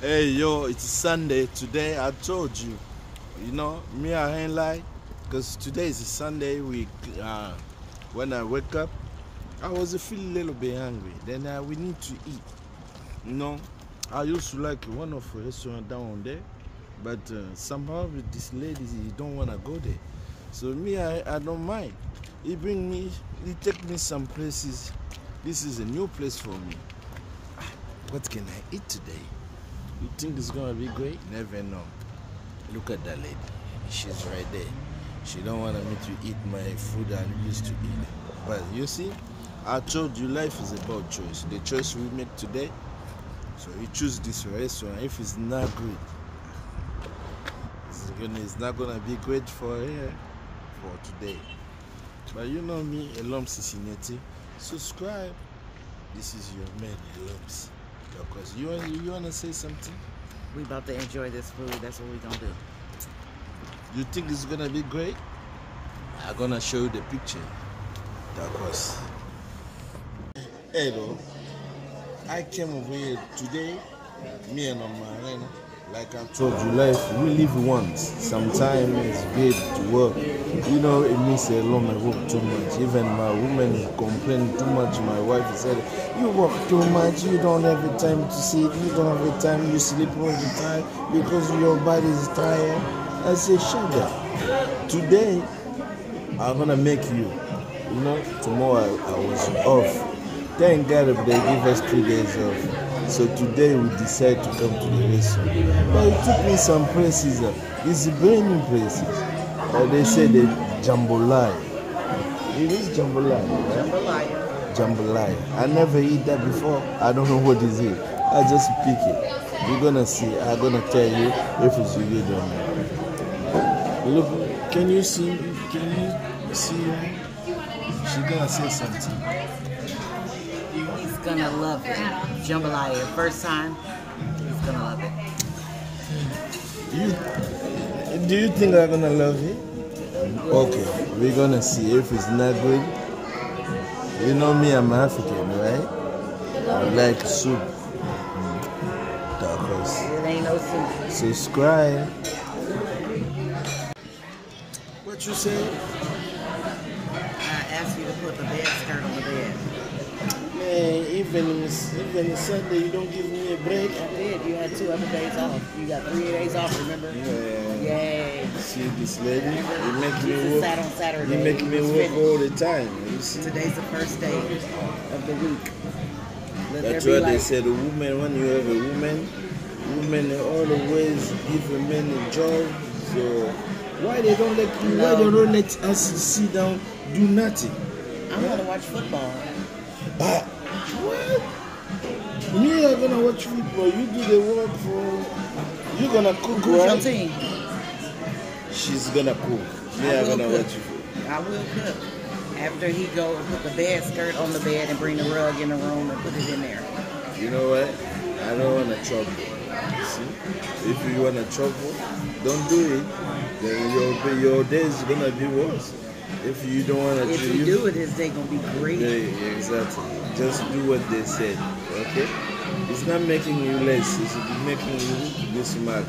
Hey yo, it's Sunday today. I told you, me I ain't lie, cause today is a Sunday. When I wake up, I was feeling a little bit hungry. Then we need to eat. You know, I used to like one of the restaurant down there, but somehow with this lady, he don't wanna go there. So me, I don't mind. He take me some places. This is a new place for me. What can I eat today? You think it's gonna be great? Never know. Look at that lady. She's right there. She don't want me to eat my food I used to eat. But you see, I told you life is about choice. The choice we make today. So you choose this restaurant. If it's not good, it's not gonna be great for here for today. But you know me, Elom Cincinnati. Subscribe. This is your man, Eloms. Because you wanna say something? We about to enjoy this food. That's what we gonna do. You think it's gonna be great? I'm gonna show you the picture. Because hello, I came over here today. Me and my like I told you, life we live once. Sometimes it's good to work. It means a lot I work too much. Even my woman complain too much. My wife said, "You work too much. You don't have the time to sit. You don't have the time. You sleep all the time because your body is tired." I say, "Shut up. Today I'm gonna make you. Tomorrow I was off. Thank God they give us 3 days off. So today we decide to come to the restaurant. But it took me some places. It's brand new places. They say the jambalaya. It is jambalaya. Right? Jambalaya. I never eat that before. I don't know what is it. I just pick it. You're gonna see. I'm gonna tell you if it's good or not. Look, can you see? Can you see her? She's gonna say something. He's gonna love it. Jambalaya. First time, he's gonna love it. Do you think I'm gonna love it? Okay, we're gonna see if it's not good. You know me, I'm African, right? I like soup. Tacos. It ain't no soup. Subscribe. What you say? I asked you to put the bed skirt on the bed. Man, even Sunday you don't give me a break. I did. You had 2 other days off. You got 3 days off, remember? Yeah. Yay. See this lady? You make me work. Sat on Saturday. You make me work all the time. You see? Today's the first day of the week. That's why they said a woman, when you have a women always give a man a job. So why they don't let us sit down, do nothing? I want to watch football. But what? Me are gonna watch football. You do the work for. You gonna cook, Who's right? your team? She's gonna cook. Me are gonna watch football. I will cook. After he go and put the bed skirt on the bed and bring the rug in the room and put it in there. You know what? I don't want to trouble. See? If you want to trouble, don't do it. Then your day is gonna be worse. If you don't want to if you do it, his day gonna be great. Yeah, exactly. Just do what they said. Okay? It's not making you less. It's making you be smart.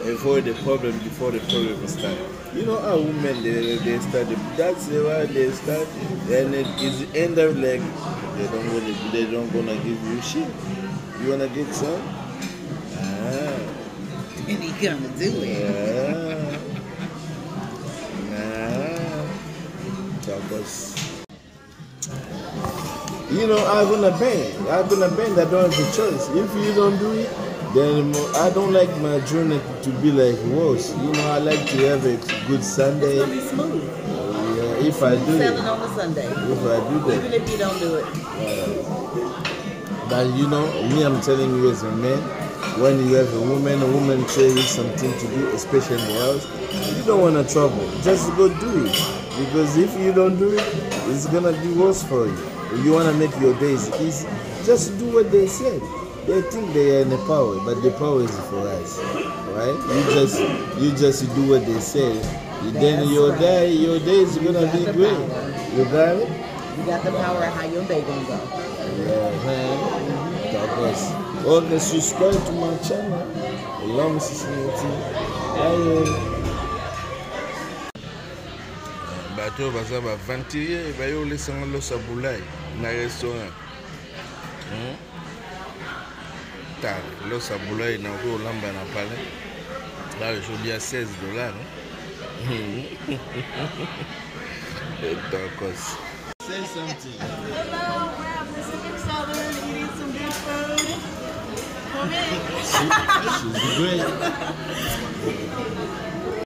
Avoid the problem before the problem starts. You know how women they start. That's why they start, and it's end up like they don't gonna give you shit. You wanna get some? And he gonna do it. Because I'm gonna bend. I don't have a choice. If you don't do it, then I don't like my journey to be like worse. I like to have a good Sunday. It's gonna be smooth. Yeah, if I do it. On the Sunday. If I do that. Even if you don't do it. But me, I'm telling you as a man, when you have a woman tells you something to do, especially in the house, you don't want to trouble. Just go do it. Because if you don't do it, it's going to be worse for you. If you want to make your days easy, just do what they said. They think they are in the power, but the power is for us. Right? You just do what they say. Then your day is going to be great. You got it? You got the power of how your day going to go. Yeah, man. God bless. Okay, subscribe to my channel. Allow me to see you. Bateau baza ba ventilier ba yo lesanga lo sa Boulay na restaurant. Ta lo sa Boulay na ko lamba na pale. Là je dis à $16. D'accord. Say something. Hello, we're at Pacific Southern eating some good food. Come in. She's great.